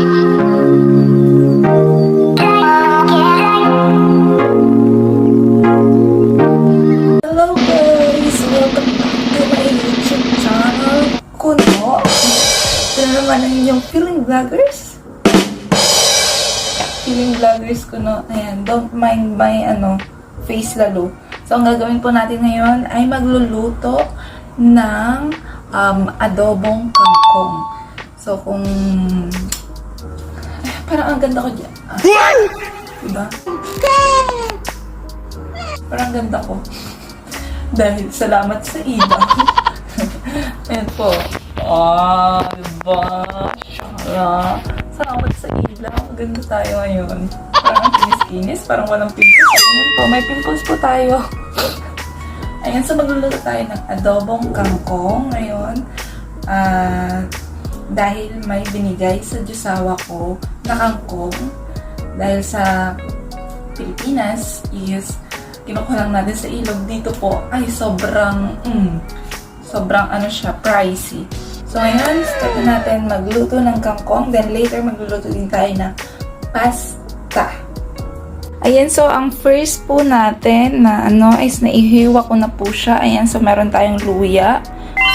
Hello guys! Welcome back to my YouTube channel, Kuno. Ito na naman ang inyong feeling vloggers. Feeling vloggers Kuno. Ayan, don't mind my face lalo. So, ang gagawin po natin ngayon ay magluluto ng adobong kangkong. So, kung... parang ang ganda ko dyan. Diba? Parang ganda ko. Dahil salamat sa iba. Ayan po. Diba? Shala. Salamat sa ilaw. Maganda tayo ngayon. Parang ang kinis-kinis. Parang walang pimples. Ayan po. May pimples po tayo. Ayan. So, magluluto tayo ng adobong kangkong ngayon. Dahil may binigay sa jusawa ko na kangkong. Dahil sa Pilipinas is kinukuha lang natin sa ilog. Dito po ay sobrang pricey. So ngayon, start natin magluto ng kangkong. Then later, magluluto din tayo ng pasta. Ayan, so ang first po natin na is naihiwa ko na po siya. Ayan, so meron tayong luya.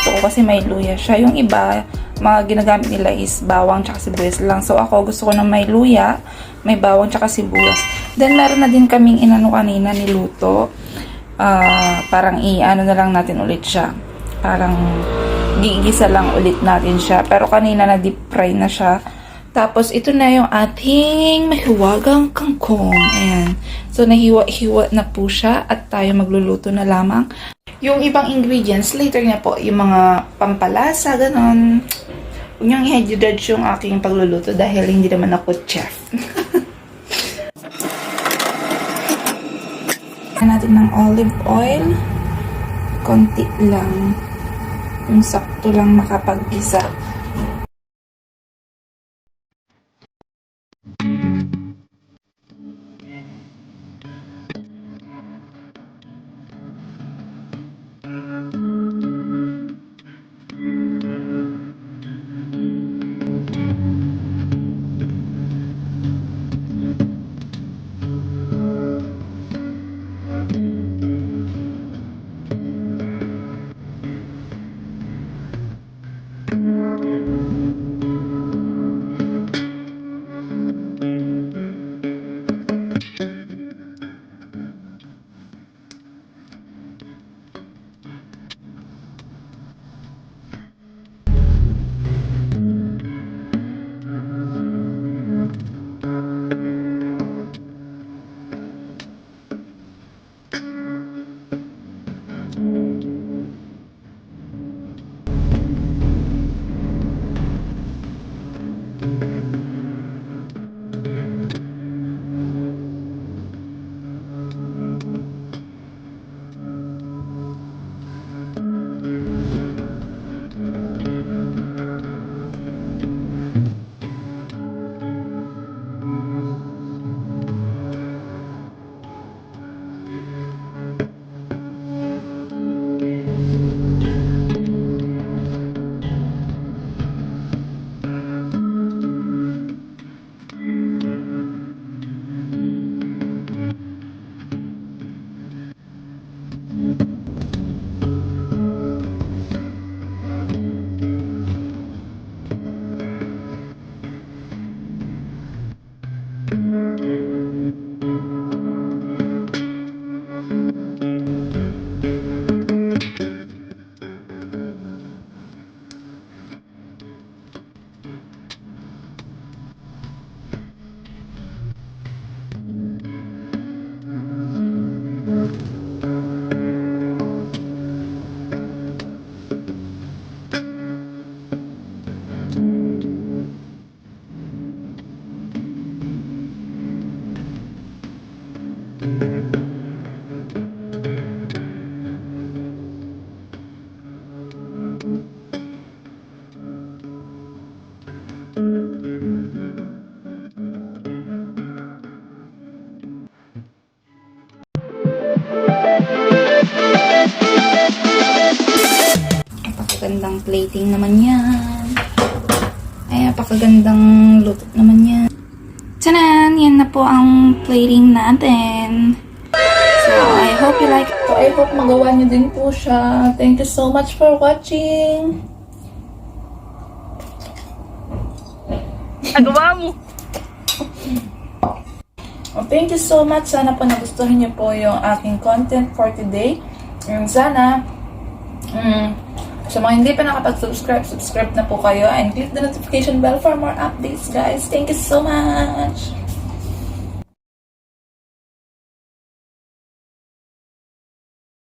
So kasi may luya siya. Yung iba, mga ginagamit nila is bawang tsaka sibuyas lang. So ako, gusto ko na may luya, may bawang tsaka sibuyas. Then meron na din kaming kanina niluto. Parang na lang natin ulit siya. Parang gigisa lang ulit natin siya. Pero kanina na deep fry na siya. Tapos ito na yung ating mahiwagang kangkong. Ayan. So nahiwa-hiwa na po siya at tayo magluluto na lamang. Yung ibang ingredients, later na po. Yung mga pampalasa, ganon. Huwag niyong i-judge yung aking pagluluto dahil hindi naman ako chef. Natin ng olive oil. Konti lang. Yung sakto lang makapag-isa. Napakagandang plating naman yan. Ayan Napakagandang luto naman yan. Tanan! Yan na po ang plating natin. So, I hope you like it. So, I hope magawa niyo din po siya. Thank you so much for watching. Nagawa mo. Thank you so much. Sana po nagustuhan niyo po yung aking content for today. Sana, sa mga hindi pa nakapag-subscribe, subscribe na po kayo and click the notification bell for more updates, guys. Thank you so much!